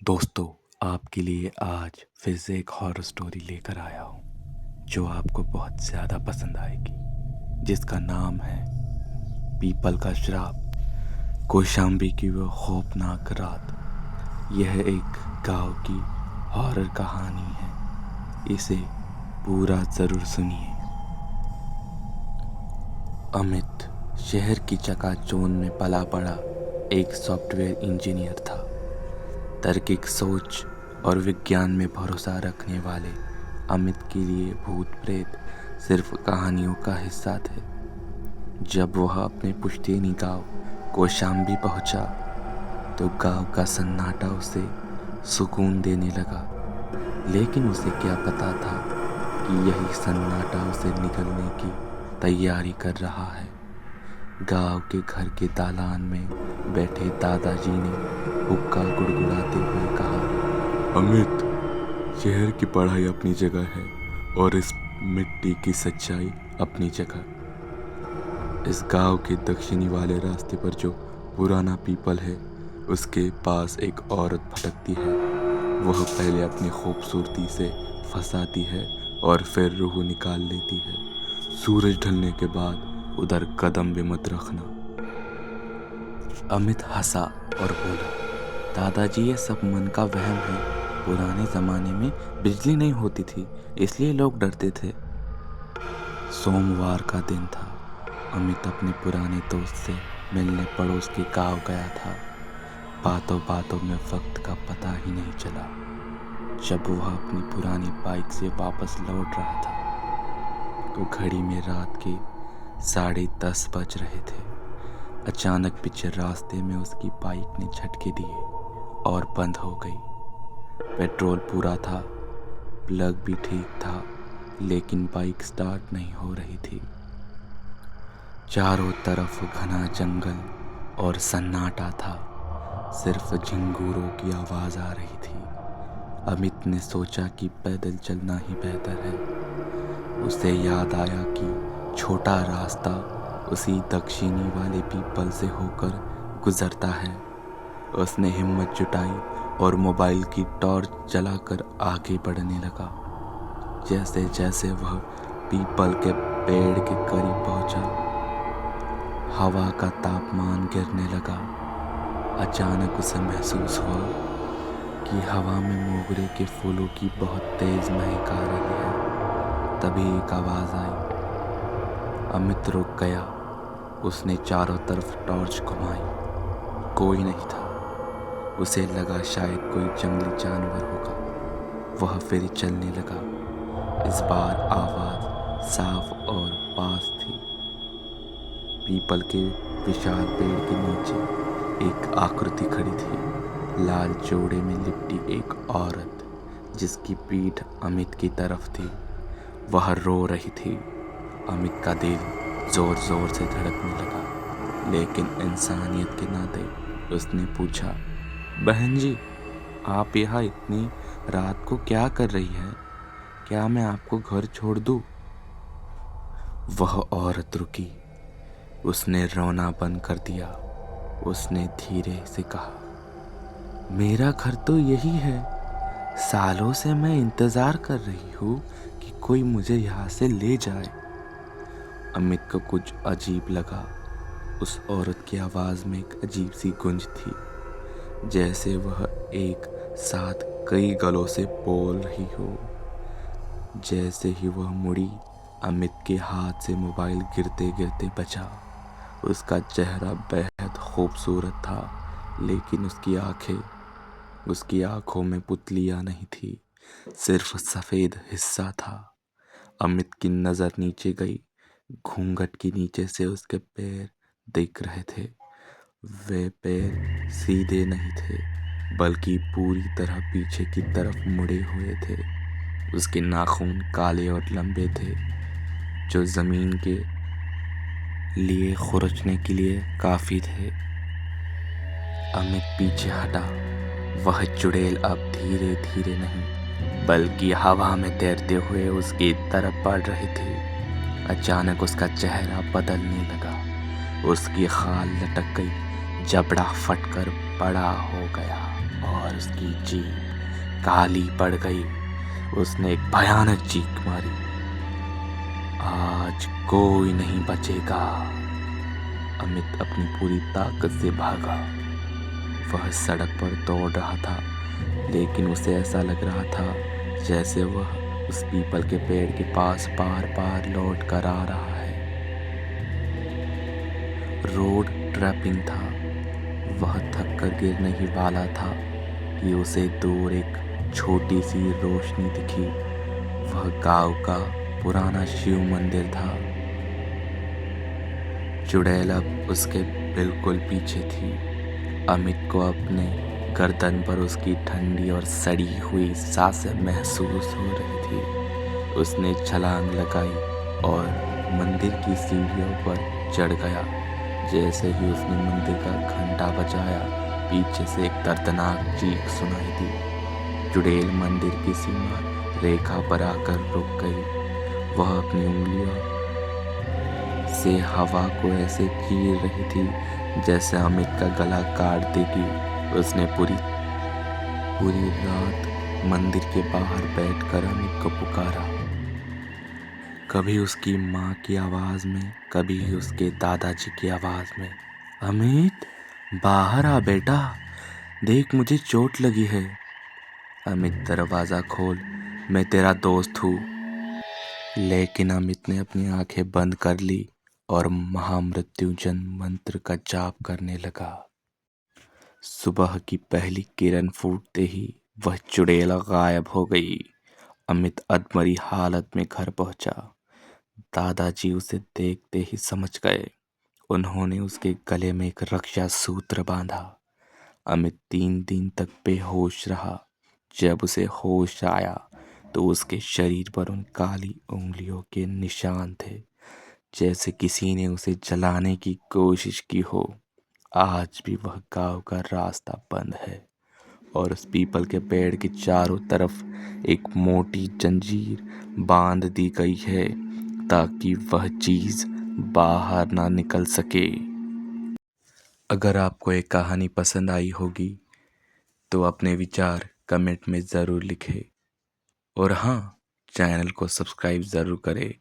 दोस्तों, आपके लिए आज फिर से एक हॉरर स्टोरी लेकर आया हूँ जो आपको बहुत ज़्यादा पसंद आएगी, जिसका नाम है पीपल का श्राप। कौशाम्बी की वो खौफनाक रात। यह एक गांव की हॉरर कहानी है। इसे पूरा ज़रूर सुनिए। अमित शहर की चकाचौंध में पला पड़ा एक सॉफ्टवेयर इंजीनियर था। तार्किक सोच और विज्ञान में भरोसा रखने वाले अमित के लिए भूत प्रेत सिर्फ कहानियों का हिस्सा थे। जब वह अपने पुश्तैनी गांव कौशाम्बी पहुंचा तो गांव का सन्नाटा उसे सुकून देने लगा। लेकिन उसे क्या पता था कि यही सन्नाटा उसे निकलने की तैयारी कर रहा है। गांव के घर के दालान में बैठे दादाजी ने हुक्का गुड़गुड़ाते हुए कहा, अमित, शहर की पढ़ाई अपनी जगह है और इस मिट्टी की सच्चाई अपनी जगह। इस गांव के दक्षिणी वाले रास्ते पर जो पुराना पीपल है, उसके पास एक औरत भटकती है। वह पहले अपनी खूबसूरती से फंसाती है और फिर रूह निकाल लेती है। सूरज ढलने के बाद उधर कदम भी मत रखना। अमित हंसा और बोला, दादाजी, ये सब मन का वहम है। पुराने जमाने में बिजली नहीं होती थी, इसलिए लोग डरते थे। सोमवार का दिन था। अमित अपने पुराने दोस्त से मिलने पड़ोस के गांव गया था। बातों बातों में वक्त का पता ही नहीं चला। जब वह अपनी पुरानी बाइक से वापस लौट रहा था तो घड़ी में रात के 10:30 बज रहे थे। अचानक पीछे रास्ते में उसकी बाइक ने झटके दिए और बंद हो गई। पेट्रोल पूरा था, प्लग भी ठीक था, लेकिन बाइक स्टार्ट नहीं हो रही थी। चारों तरफ घना जंगल और सन्नाटा था। सिर्फ झिंगूरों की आवाज़ आ रही थी। अमित ने सोचा कि पैदल चलना ही बेहतर है। उसे याद आया कि छोटा रास्ता उसी दक्षिणी वाले पीपल से होकर गुजरता है। उसने हिम्मत जुटाई और मोबाइल की टॉर्च जलाकर आगे बढ़ने लगा। जैसे जैसे वह पीपल के पेड़ के करीब पहुंचा, हवा का तापमान गिरने लगा। अचानक उसे महसूस हुआ कि हवा में मोगरे के फूलों की बहुत तेज महक आ रही है। तभी एक आवाज़ आई। अमित रुक गया। उसने चारों तरफ टॉर्च घुमाई। कोई नहीं था। उसे लगा शायद कोई जंगली जानवर होगा। वह फिर चलने लगा। इस बार आवाज़ साफ और पास थी। पीपल के विशाल पेड़ के नीचे एक आकृति खड़ी थी। लाल जोड़े में लिपटी एक औरत, जिसकी पीठ अमित की तरफ थी। वह रो रही थी। अमित का दिल जोर जोर से धड़कने लगा, लेकिन इंसानियत के नाते उसने पूछा, बहन जी, आप यहाँ इतनी रात को क्या कर रही है? क्या मैं आपको घर छोड़ दूँ? वह औरत रुकी। उसने रोना बंद कर दिया। उसने धीरे से कहा, मेरा घर तो यही है। सालों से मैं इंतज़ार कर रही हूँ कि कोई मुझे यहाँ से ले जाए। अमित को कुछ अजीब लगा। उस औरत की आवाज़ में एक अजीब सी गूंज थी, जैसे वह एक साथ कई गलों से बोल रही हो। जैसे ही वह मुड़ी, अमित के हाथ से मोबाइल गिरते गिरते बचा। उसका चेहरा बेहद खूबसूरत था, लेकिन उसकी आंखों में पुतलियां नहीं थी, सिर्फ सफ़ेद हिस्सा था। अमित की नज़र नीचे गई। घूंघट के नीचे से उसके पैर दिख रहे थे। वे पैर सीधे नहीं थे, बल्कि पूरी तरह पीछे की तरफ मुड़े हुए थे। उसके नाखून काले और लंबे थे, जो ज़मीन के लिए खुरचने के लिए काफ़ी थे। अमित पीछे हटा। वह चुड़ैल अब धीरे धीरे नहीं, बल्कि हवा में तैरते हुए उसकी तरफ बढ़ रही थी। अचानक उसका चेहरा बदलने लगा। उसकी खाल लटक गई, जबड़ा फटकर बड़ा हो गया और उसकी जीभ काली पड़ गई। उसने एक भयानक चीख मारी, आज कोई नहीं बचेगा। अमित अपनी पूरी ताकत से भागा। वह सड़क पर दौड़ रहा था, लेकिन उसे ऐसा लग रहा था जैसे वह उस पीपल के पेड़ के पास बार बार लौट कर आ रहा है। रोड ट्रैपिंग था। वह थक कर गिरने ही वाला था कि उसे दूर एक छोटी सी रोशनी दिखी। वह गांव का पुराना शिव मंदिर था। चुड़ैल अब उसके बिल्कुल पीछे थी। अमित को अपने गर्दन पर उसकी ठंडी और सड़ी हुई सांसें महसूस हो रही थी। उसने छलांग लगाई और मंदिर की सीढ़ियों पर चढ़ गया। जैसे ही उसने मंदिर का घंटा बजाया, पीछे से एक दर्दनाक चीख सुनाई दी। चुड़ैल मंदिर की सीमा रेखा पर आकर रुक गई। वह अपनी उंगलियों से हवा को ऐसे चीर रही थी जैसे अमित का गला काट देगी। उसने पूरी रात मंदिर के बाहर बैठकर अमित को पुकारा, कभी उसकी माँ की आवाज में, कभी उसके दादाजी की आवाज में। अमित, बाहर आ बेटा, देख मुझे चोट लगी है। अमित, दरवाजा खोल, मैं तेरा दोस्त हूँ। लेकिन अमित ने अपनी आंखें बंद कर ली और महामृत्युंजय मंत्र का जाप करने लगा। सुबह की पहली किरण फूटते ही वह चुड़ैल गायब हो गई। अमित अधमरी हालत में घर पहुंचा। दादाजी उसे देखते ही समझ गए। उन्होंने उसके गले में एक रक्षा सूत्र बांधा। अमित 3 दिन तक बेहोश रहा। जब उसे होश आया तो उसके शरीर पर उन काली उंगलियों के निशान थे, जैसे किसी ने उसे जलाने की कोशिश की हो। आज भी वह गांव का रास्ता बंद है और उस पीपल के पेड़ के चारों तरफ एक मोटी जंजीर बांध दी गई है ताकि वह चीज बाहर ना निकल सके। अगर आपको एक कहानी पसंद आई होगी तो अपने विचार कमेंट में ज़रूर लिखें। और हाँ, चैनल को सब्सक्राइब ज़रूर करें,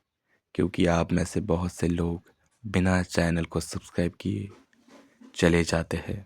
क्योंकि आप में से बहुत से लोग बिना चैनल को सब्सक्राइब किए चले जाते हैं।